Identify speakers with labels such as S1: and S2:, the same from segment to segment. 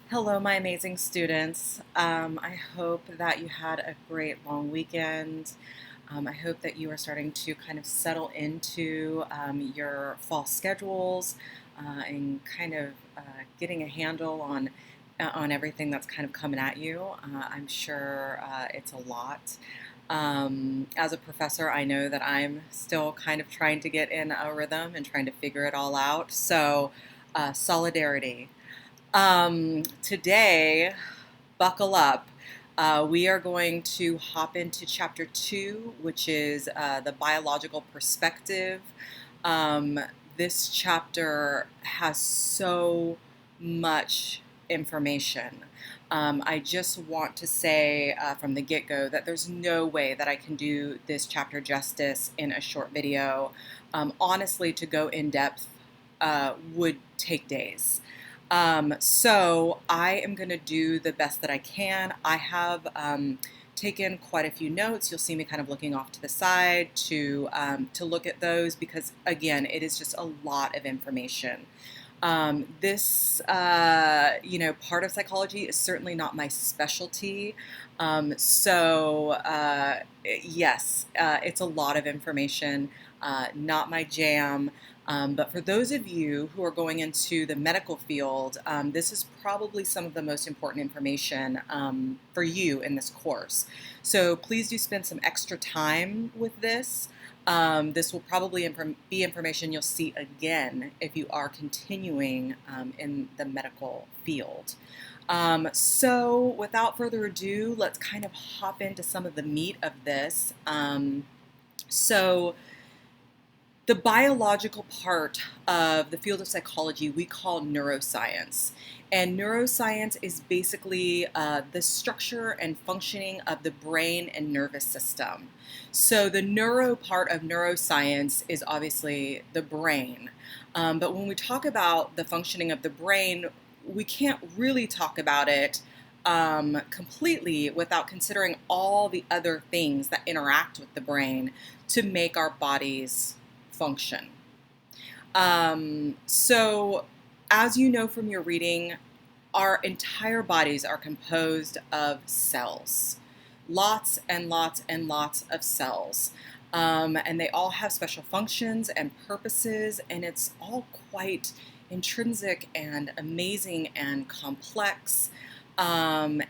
S1: Hello, my amazing students. I hope that you had a great long weekend. I hope that you are starting to kind of settle into your fall schedules and kind of getting a handle on everything that's kind of coming at you. I'm sure it's a lot. As a professor, I know that I'm still kind of trying to get in a rhythm and trying to figure it all out. So, solidarity. Today, buckle up. We are going to hop into chapter 2, which is the biological perspective. Um, this chapter has so much information. I just want to say from the get go that there's no way that I can do this chapter justice in a short video. Honestly, to go in depth would take days. So I am going to do the best that I can. I have taken quite a few notes. You'll see me kind of looking off to the side to look at those because, again, it is just a lot of information. This part of psychology is certainly not my specialty. Yes, it's a lot of information, not my jam. But for those of you who are going into the medical field, this is probably some of the most important information for you in this course. So please do spend some extra time with this. This will probably be information you'll see again if you are continuing in the medical field. So without further ado, let's kind of hop into some of the meat of this. So the biological part of the field of psychology we call neuroscience. And neuroscience is basically the structure and functioning of the brain and nervous system. So the neuro part of neuroscience is obviously the brain. But when we talk about the functioning of the brain, we can't really talk about it completely without considering all the other things that interact with the brain to make our bodies function. So, as you know from your reading, our entire bodies are composed of cells. Lots and lots and lots of cells. And they all have special functions and purposes, and it's all quite intrinsic and amazing and complex. With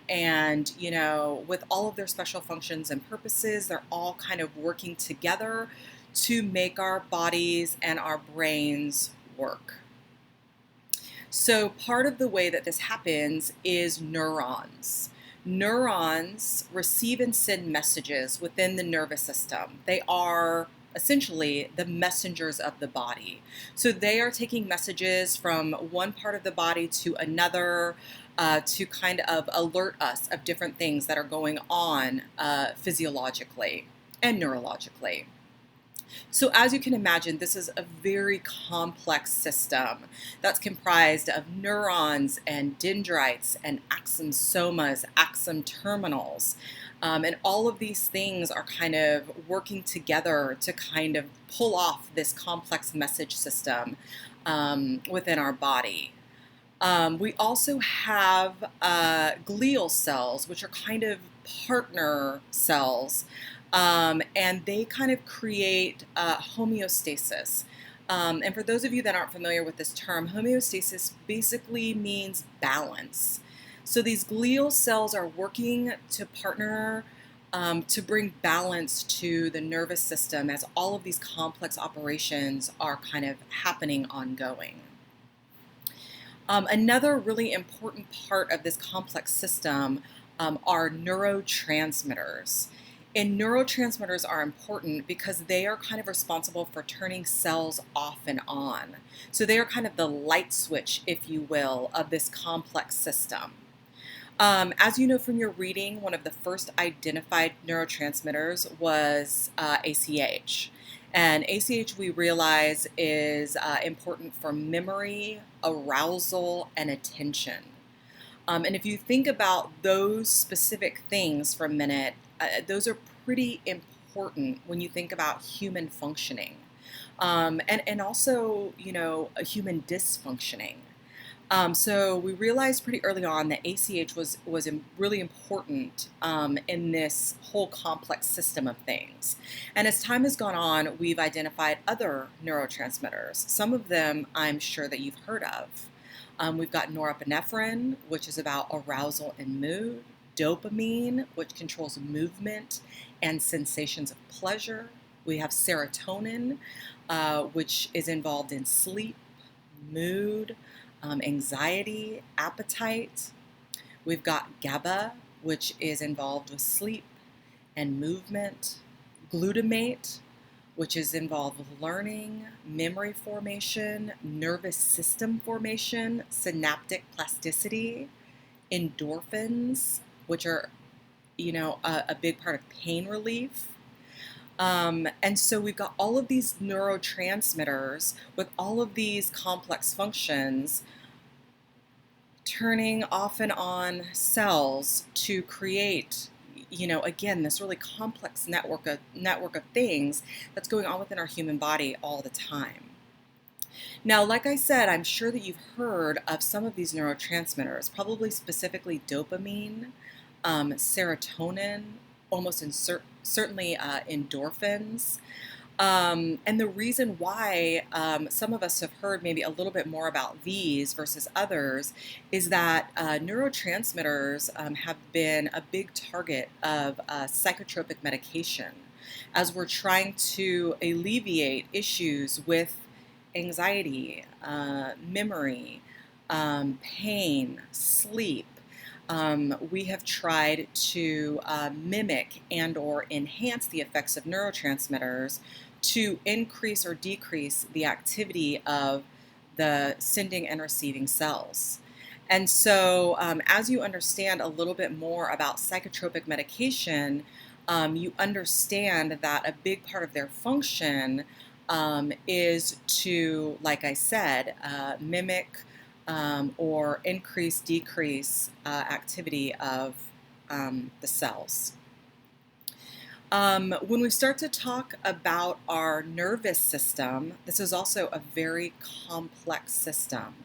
S1: all of their special functions and purposes, they're all kind of working together to make our bodies and our brains work. So part of the way that this happens is neurons. Neurons receive and send messages within the nervous system. They are essentially the messengers of the body. So they are taking messages from one part of the body to another to kind of alert us of different things that are going on physiologically and neurologically. So as you can imagine, this is a very complex system that's comprised of neurons and dendrites and axonsomas, axon terminals. And all of these things are kind of working together to kind of pull off this complex message system within our body. We also have glial cells, which are kind of partner cells, and they kind of create homeostasis. And for those of you that aren't familiar with this term, homeostasis basically means balance. So these glial cells are working to partner to bring balance to the nervous system as all of these complex operations are kind of happening ongoing. Another really important part of this complex system are neurotransmitters. And neurotransmitters are important because they are kind of responsible for turning cells off and on. So they are kind of the light switch, if you will, of this complex system. As you know from your reading, one of the first identified neurotransmitters was ACH. And ACH, we realize, is important for memory, arousal, and attention. And if you think about those specific things for a minute, those are pretty important when you think about human functioning. And also, a human dysfunctioning. So we realized pretty early on that ACH was really important in this whole complex system of things. And as time has gone on, we've identified other neurotransmitters. Some of them I'm sure that you've heard of. We've got norepinephrine, which is about arousal and mood, dopamine, which controls movement and sensations of pleasure. We have serotonin, which is involved in sleep, mood, anxiety, appetite. We've got GABA, which is involved with sleep and movement. Glutamate, which is involved with learning, memory formation, nervous system formation, synaptic plasticity. Endorphins, which are, a big part of pain relief. And so we've got all of these neurotransmitters with all of these complex functions turning off and on cells to create, again, this really complex network of things that's going on within our human body all the time. Now, like I said, I'm sure that you've heard of some of these neurotransmitters, probably specifically dopamine, serotonin, certainly endorphins. And the reason why some of us have heard maybe a little bit more about these versus others is that neurotransmitters have been a big target of psychotropic medication as we're trying to alleviate issues with anxiety, memory, pain, sleep. We have tried to mimic and or enhance the effects of neurotransmitters to increase or decrease the activity of the sending and receiving cells. And so as you understand a little bit more about psychotropic medication, you understand that a big part of their function is to, like I said, mimic or increase, decrease activity of the cells. When we start to talk about our nervous system, this is also a very complex system,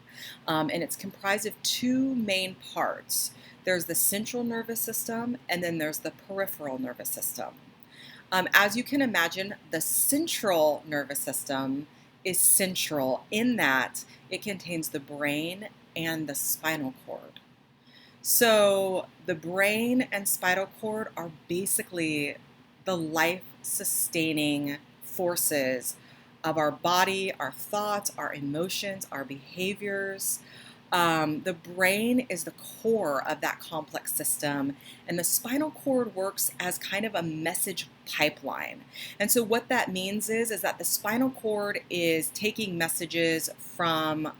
S1: and it's comprised of two main parts. There's the central nervous system, and then there's the peripheral nervous system. As you can imagine, the central nervous system is central in that it contains the brain and the spinal cord. So the brain and spinal cord are basically the life-sustaining forces of our body, our thoughts, our emotions, our behaviors. The brain is the core of that complex system, and the spinal cord works as kind of a message pipeline. And so what that means is that the spinal cord is taking messages from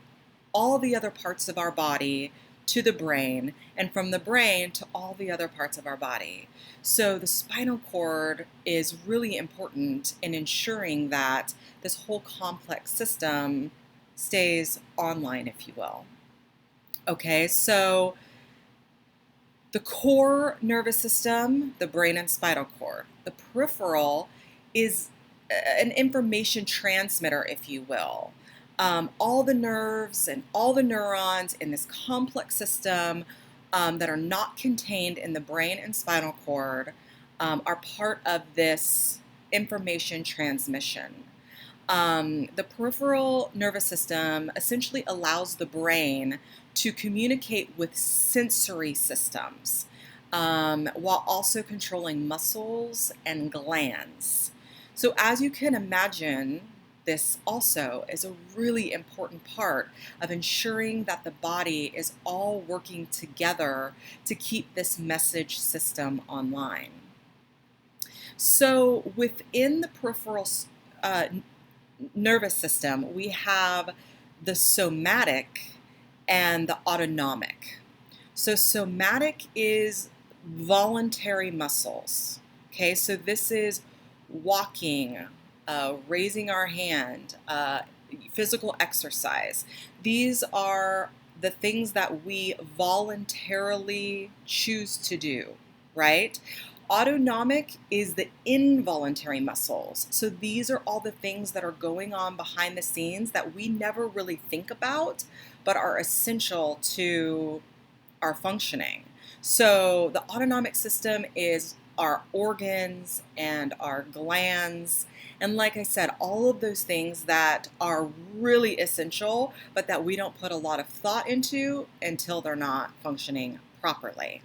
S1: all the other parts of our body to the brain, and from the brain to all the other parts of our body. So the spinal cord is really important in ensuring that this whole complex system stays online, if you will. Okay, so the core nervous system, the brain and spinal cord. The peripheral is an information transmitter, if you will. All the nerves and all the neurons in this complex system that are not contained in the brain and spinal cord are part of this information transmission. The peripheral nervous system essentially allows the brain to communicate with sensory systems while also controlling muscles and glands. So as you can imagine, this also is a really important part of ensuring that the body is all working together to keep this message system online. So within the peripheral nervous system, we have the somatic and the autonomic. So somatic is voluntary muscles. Okay, so this is walking, raising our hand, physical exercise. These are the things that we voluntarily choose to do, right? Autonomic is the involuntary muscles. So these are all the things that are going on behind the scenes that we never really think about, but are essential to our functioning. So the autonomic system is our organs and our glands. And like I said, all of those things that are really essential, but that we don't put a lot of thought into until they're not functioning properly.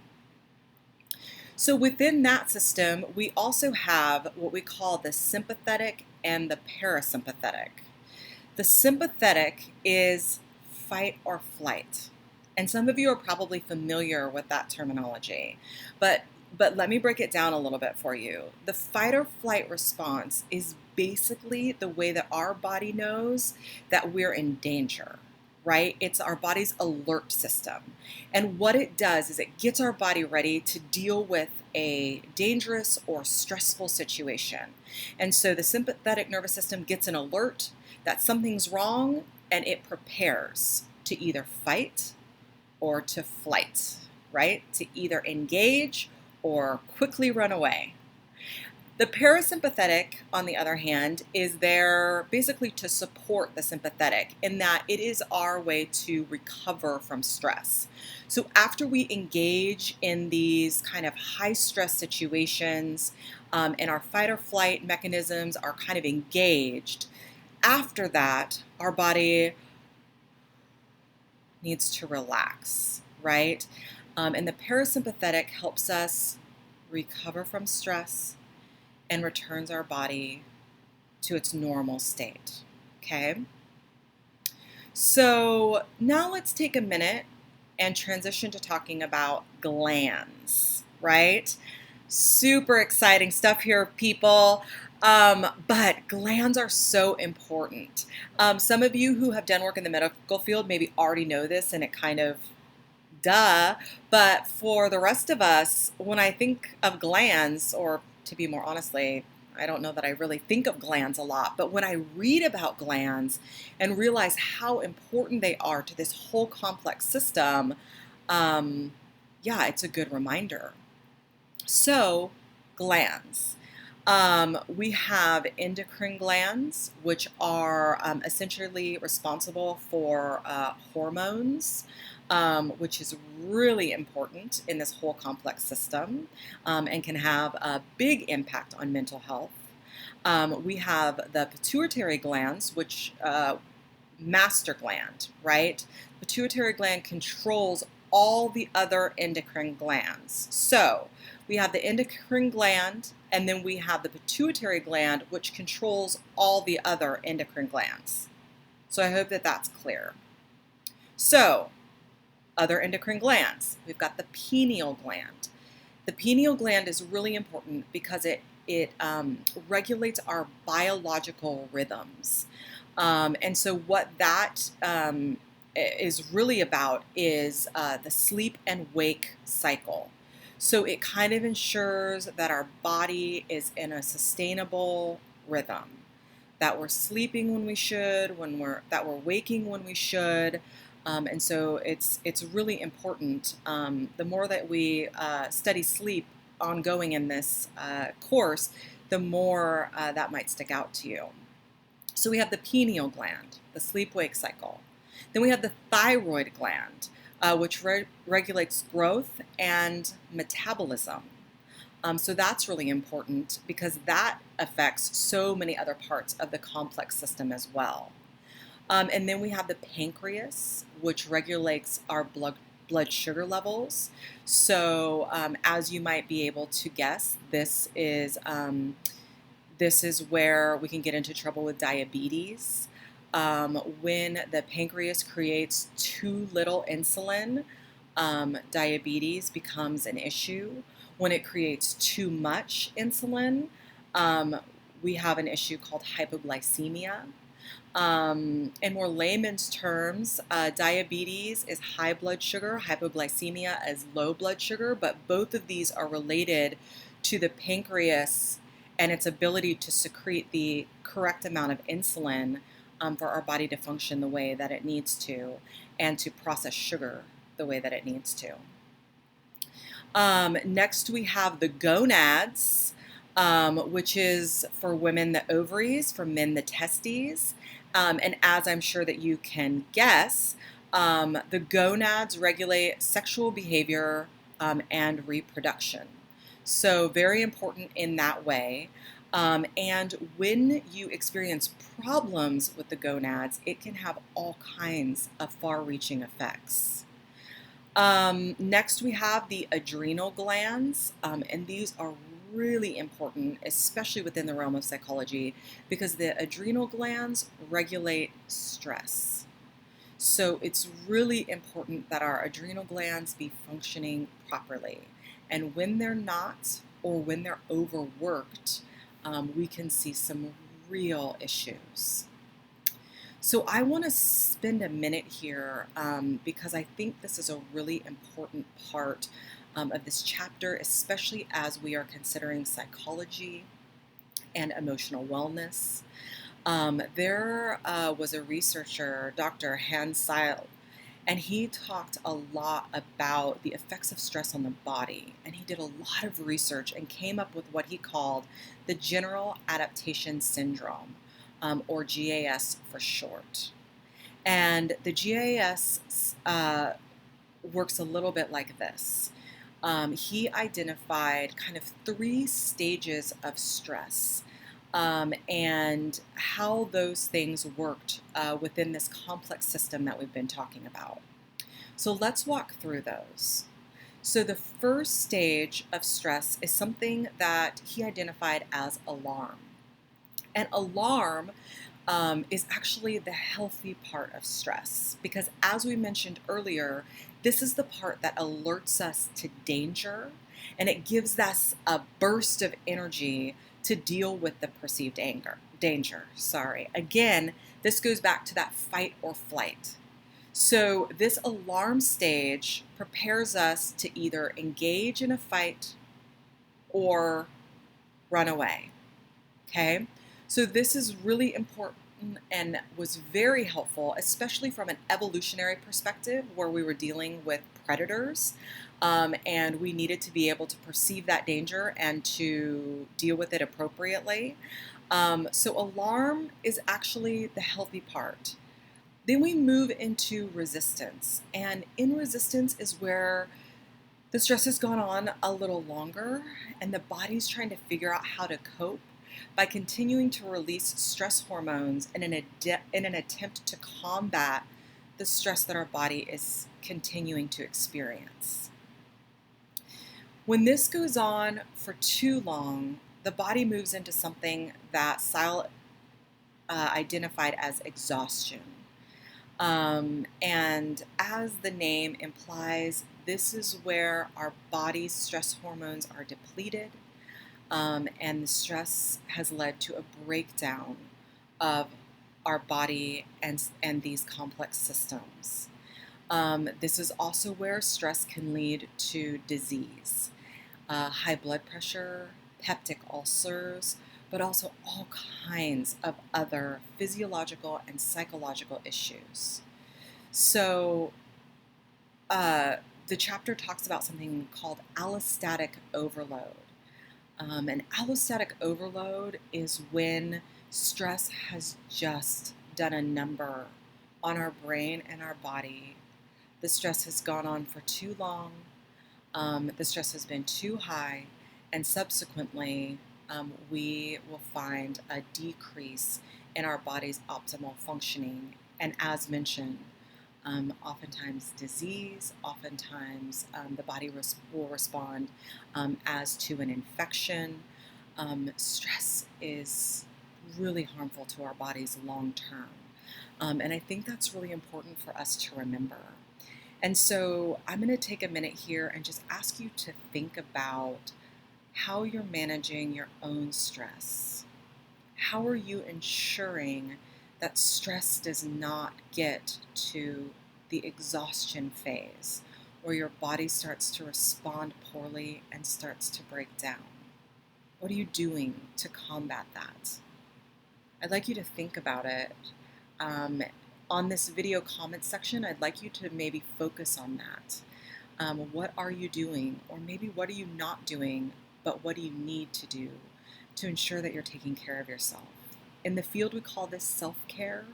S1: So within that system, we also have what we call the sympathetic and the parasympathetic. The sympathetic is fight or flight. And some of you are probably familiar with that terminology, but let me break it down a little bit for you. The fight or flight response is basically the way that our body knows that we're in danger, right? It's our body's alert system. And what it does is it gets our body ready to deal with a dangerous or stressful situation. And so the sympathetic nervous system gets an alert that something's wrong, and it prepares to either fight or to flight, right? To either engage or quickly run away. The parasympathetic, on the other hand, is there basically to support the sympathetic in that it is our way to recover from stress. So after we engage in these kind of high stress situations and our fight or flight mechanisms are kind of engaged, after that, our body needs to relax, right? And the parasympathetic helps us recover from stress and returns our body to its normal state, okay? So now let's take a minute and transition to talking about glands, right? Super exciting stuff here, people. But glands are so important. Some of you who have done work in the medical field maybe already know this, and it kind of duh. But for the rest of us, when I think of glands, or to be more honestly, I don't know that I really think of glands a lot, but when I read about glands and realize how important they are to this whole complex system, yeah, it's a good reminder. So, glands. We have endocrine glands, which are essentially responsible for hormones, which is really important in this whole complex system and can have a big impact on mental health. We have the pituitary glands, which master gland, right? Pituitary gland controls all the other endocrine glands. So we have the endocrine gland, and then we have the pituitary gland, which controls all the other endocrine glands. So I hope that that's clear. So other endocrine glands, we've got the pineal gland. The pineal gland is really important because it regulates our biological rhythms. And so what that is really about is the sleep and wake cycle. So it kind of ensures that our body is in a sustainable rhythm, that we're sleeping when we should, that we're waking when we should. And so it's really important. The more that we study sleep ongoing in this course, the more that might stick out to you. So we have the pineal gland, the sleep-wake cycle. Then we have the thyroid gland, which regulates growth and metabolism. So that's really important because that affects so many other parts of the complex system as well. And then we have the pancreas, which regulates our blood sugar levels. So as you might be able to guess, this is where we can get into trouble with diabetes. When the pancreas creates too little insulin, diabetes becomes an issue. When it creates too much insulin, we have an issue called hypoglycemia. In more layman's terms, diabetes is high blood sugar, hypoglycemia is low blood sugar, but both of these are related to the pancreas and its ability to secrete the correct amount of insulin for our body to function the way that it needs to and to process sugar the way that it needs to. Next, we have the gonads, which is for women the ovaries, for men the testes. And as I'm sure that you can guess, The gonads regulate sexual behavior and reproduction. So very important in that way. And when you experience problems with the gonads, it can have all kinds of far-reaching effects. Next, we have the adrenal glands, and these are really important, especially within the realm of psychology, because the adrenal glands regulate stress. So it's really important that our adrenal glands be functioning properly. And when they're not, or when they're overworked, we can see some real issues. So I want to spend a minute here because I think this is a really important part of this chapter, especially as we are considering psychology and emotional wellness. There was a researcher, Dr. Hans Seil, and he talked a lot about the effects of stress on the body. And he did a lot of research and came up with what he called the General Adaptation Syndrome, or GAS for short. And the GAS works a little bit like this. He identified kind of 3 stages of stress. And how those things worked within this complex system that we've been talking about. So let's walk through those. So the first stage of stress is something that he identified as alarm. And alarm is actually the healthy part of stress because, as we mentioned earlier, this is the part that alerts us to danger and it gives us a burst of energy to deal with the perceived danger. Again, this goes back to that fight or flight. So this alarm stage prepares us to either engage in a fight or run away. Okay? So this is really important and was very helpful, especially from an evolutionary perspective where we were dealing with predators. And we needed to be able to perceive that danger and to deal with it appropriately. So alarm is actually the healthy part. Then we move into resistance. And in resistance is where the stress has gone on a little longer and the body's trying to figure out how to cope by continuing to release stress hormones in an attempt to combat the stress that our body is continuing to experience. When this goes on for too long, the body moves into something that Seil identified as exhaustion. And as the name implies, this is where our body's stress hormones are depleted, and the stress has led to a breakdown of our body and these complex systems. This is also where stress can lead to disease. High blood pressure, peptic ulcers, but also all kinds of other physiological and psychological issues. So the chapter talks about something called allostatic overload. And allostatic overload is when stress has just done a number on our brain and our body. The stress has gone on for too long. The stress has been too high, and subsequently, we will find a decrease in our body's optimal functioning. And as mentioned, oftentimes disease, oftentimes the body will respond as to an infection. Stress is really harmful to our bodies long term. And I think that's really important for us to remember. And so I'm going to take a minute here and just ask you to think about how you're managing your own stress. How are you ensuring that stress does not get to the exhaustion phase where your body starts to respond poorly and starts to break down? What are you doing to combat that? I'd like you to think about it. On this video comment section, I'd like you to maybe focus on that. What are you doing? Or maybe what are you not doing, but what do you need to do to ensure that you're taking care of yourself? In the field, we call this self-care.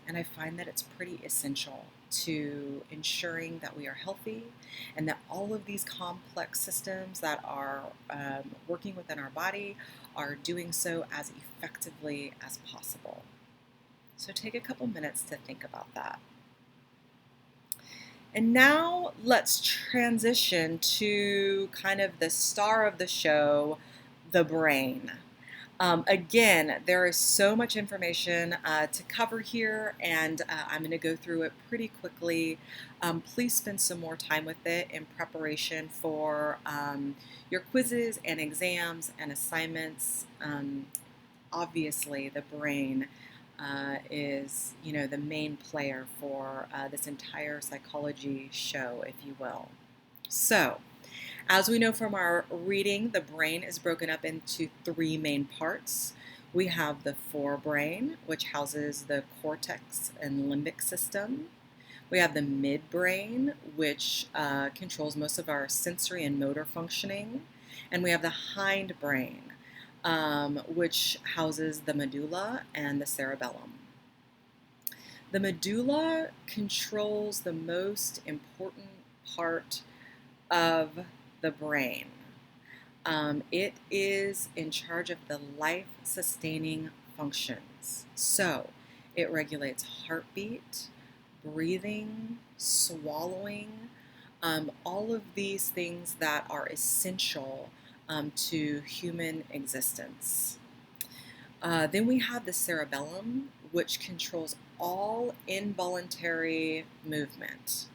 S1: And I find that it's pretty essential to ensuring that we are healthy and that all of these complex systems that are working within our body are doing so as effectively as possible. So take a couple minutes to think about that. And now let's transition to kind of the star of the show, the brain. Again, there is so much information to cover here, and I'm going to go through it pretty quickly. Please spend some more time with it in preparation for your quizzes and exams and assignments. Obviously, the brain is, the main player for this entire psychology show, if you will. So, as we know from our reading, the brain is broken up into three main parts. We have the forebrain, which houses the cortex and limbic system. We have the midbrain, which controls most of our sensory and motor functioning. And we have the hindbrain, which houses the medulla and the cerebellum. The medulla controls the most important part of the brain. It is in charge of the life-sustaining functions. So it regulates heartbeat, breathing, swallowing, all of these things that are essential to human existence. Then we have the cerebellum, which controls all involuntary movement.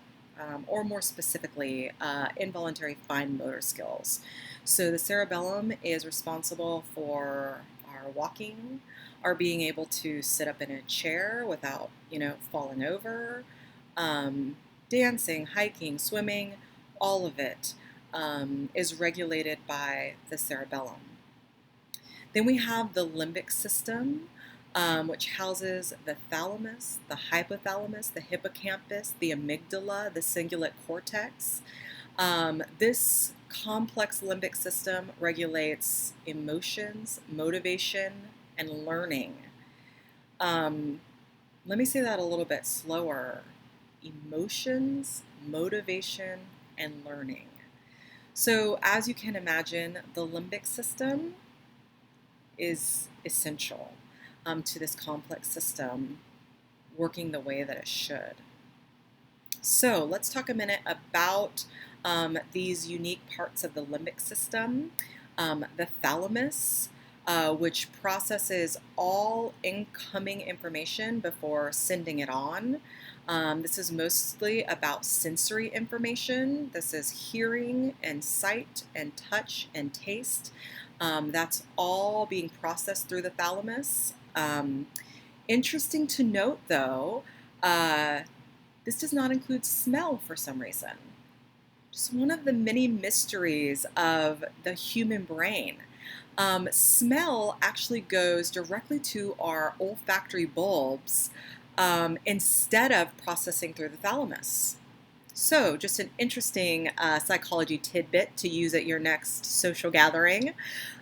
S1: Or more specifically, involuntary fine motor skills. So the cerebellum is responsible for our walking, our being able to sit up in a chair without, falling over, dancing, hiking, swimming, all of it is regulated by the cerebellum. Then we have the limbic system, which houses the thalamus, the hypothalamus, the hippocampus, the amygdala, the cingulate cortex. This complex limbic system regulates emotions, motivation, and learning. Let me say that a little bit slower. Emotions, motivation, and learning. So as you can imagine, the limbic system is essential to this complex system working the way that it should. So let's talk a minute about these unique parts of the limbic system. The thalamus, which processes all incoming information before sending it on. This is mostly about sensory information. This is hearing and sight and touch and taste. That's all being processed through the thalamus. Interesting to note, though, this does not include smell for some reason. Just one of the many mysteries of the human brain. Smell actually goes directly to our olfactory bulbs instead of processing through the thalamus. So just an interesting psychology tidbit to use at your next social gathering.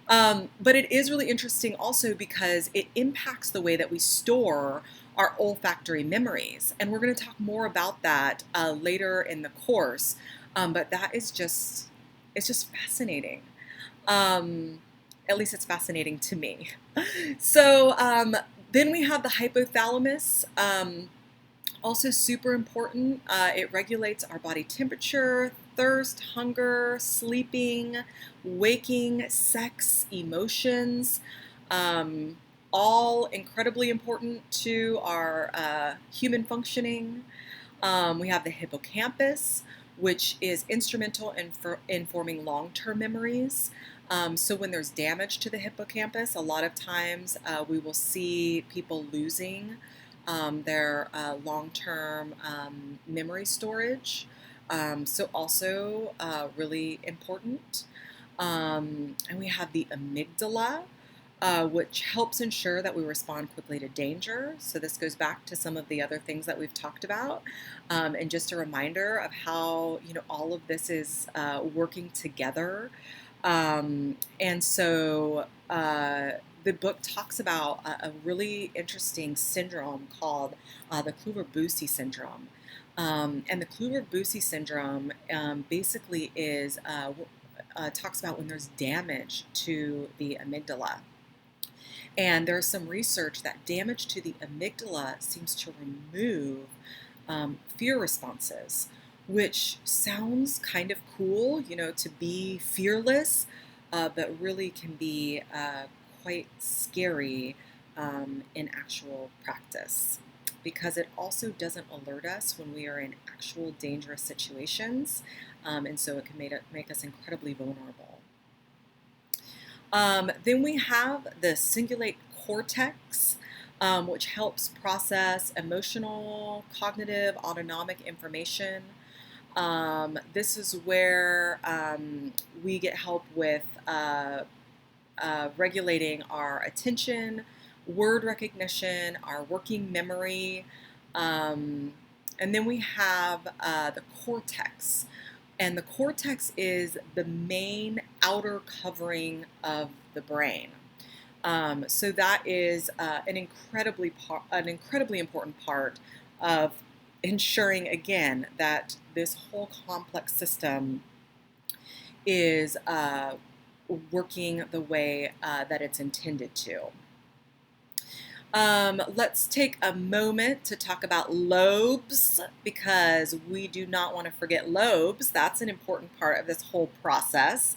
S1: But it is really interesting also because it impacts the way that we store our olfactory memories. And we're going to talk more about that later in the course. But that is it's just fascinating. At least it's fascinating to me. So then we have the hypothalamus. Also super important, it regulates our body temperature, thirst, hunger, sleeping, waking, sex, emotions, all incredibly important to our human functioning. We have the hippocampus, which is instrumental in forming long-term memories. So when there's damage to the hippocampus, a lot of times we will see people losing their long-term memory storage. So also really important. And we have the amygdala, which helps ensure that we respond quickly to danger. So this goes back to some of the other things that we've talked about. And just a reminder of how, all of this is working together. And so the book talks about a really interesting syndrome called the Kluver-Bucy syndrome. And the Kluver-Bucy syndrome basically is talks about when there's damage to the amygdala. And there's some research that damage to the amygdala seems to remove fear responses, which sounds kind of cool, to be fearless, but really can be quite scary in actual practice, because it also doesn't alert us when we are in actual dangerous situations, and so it can make us incredibly vulnerable. Then we have the cingulate cortex, which helps process emotional, cognitive, autonomic information. This is where we get help with regulating our attention, word recognition, our working memory. And then we have the cortex. And the cortex is the main outer covering of the brain. So that is an incredibly important part of ensuring, again, that this whole complex system is working the way that it's intended to. Let's take a moment to talk about lobes, because we do not want to forget lobes. That's an important part of this whole process.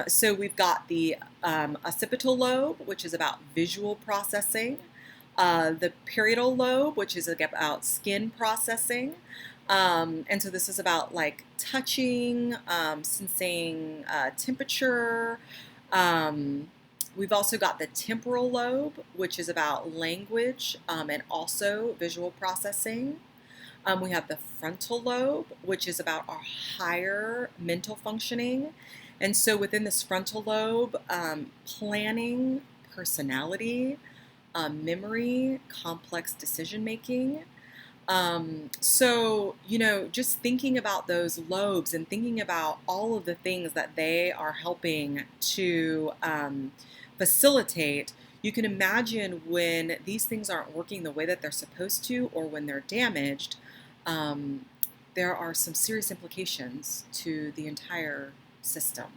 S1: So we've got the occipital lobe, which is about visual processing, the parietal lobe, which is about skin processing. And so this is about like touching, sensing temperature. We've also got the temporal lobe, which is about language and also visual processing. We have the frontal lobe, which is about our higher mental functioning. And so within this frontal lobe, planning, personality, memory, complex decision making. So, just thinking about those lobes and thinking about all of the things that they are helping to facilitate, you can imagine when these things aren't working the way that they're supposed to, or when they're damaged, there are some serious implications to the entire system.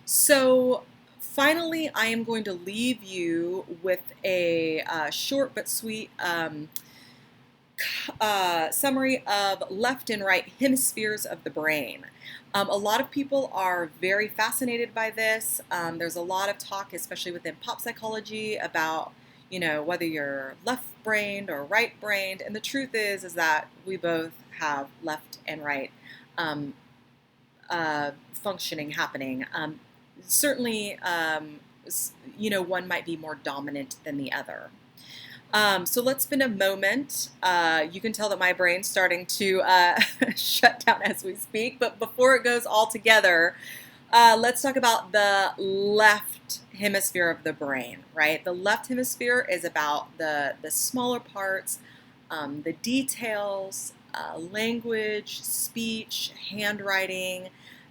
S1: So finally, I am going to leave you with a short but sweet summary of left and right hemispheres of the brain. A lot of people are very fascinated by this. There's a lot of talk, especially within pop psychology, about whether you're left-brained or right-brained, and the truth is that we both have left and right functioning happening. Certainly, one might be more dominant than the other. So let's spend a moment. You can tell that my brain's starting to shut down as we speak, but before it goes all together, let's talk about the left hemisphere of the brain, right? The left hemisphere is about the smaller parts, the details, language, speech, handwriting,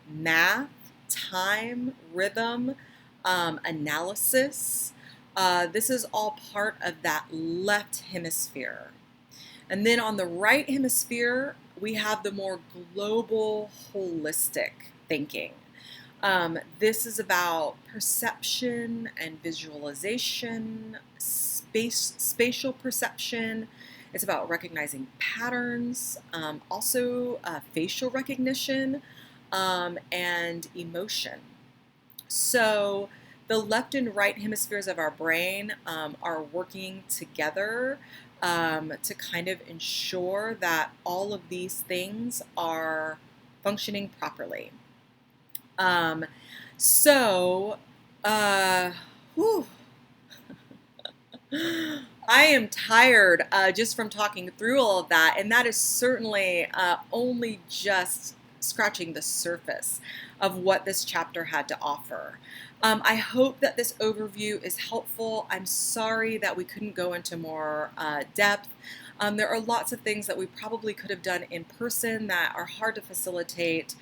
S1: math, time, rhythm, analysis. This is all part of that left hemisphere. And then on the right hemisphere, we have the more global, holistic thinking. This is about perception and visualization, spatial perception. It's about recognizing patterns, also facial recognition, and emotion. So the left and right hemispheres of our brain are working together to kind of ensure that all of these things are functioning properly. I am tired just from talking through all of that, and that is certainly only just scratching the surface of what this chapter had to offer. I hope that this overview is helpful. I'm sorry that we couldn't go into more depth. There are lots of things that we probably could have done in person that are hard to facilitate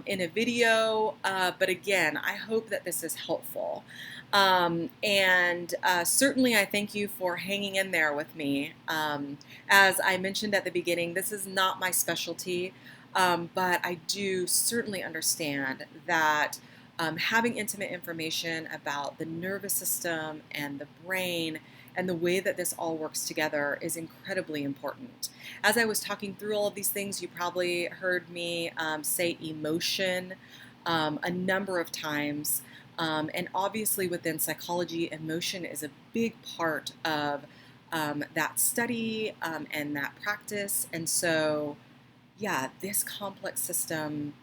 S1: in a video, but again, I hope that this is helpful. Certainly, I thank you for hanging in there with me. As I mentioned at the beginning, this is not my specialty, but I do certainly understand that having intimate information about the nervous system and the brain and the way that this all works together is incredibly important. As I was talking through all of these things, you probably heard me say emotion a number of times. And obviously, within psychology, emotion is a big part of that study and that practice. And so, yeah, this complex system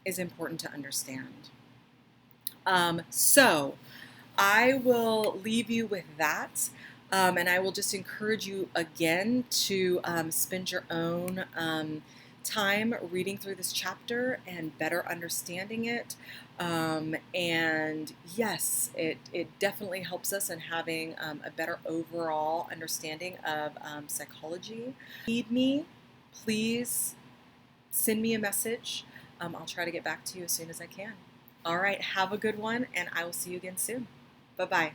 S1: is important to understand. So, I will leave you with that. And I will just encourage you again to spend your own time reading through this chapter and better understanding it. And yes, it definitely helps us in having a better overall understanding of psychology. Need me, please send me a message. I'll try to get back to you as soon as I can. All right, have a good one, and I will see you again soon. Bye-bye.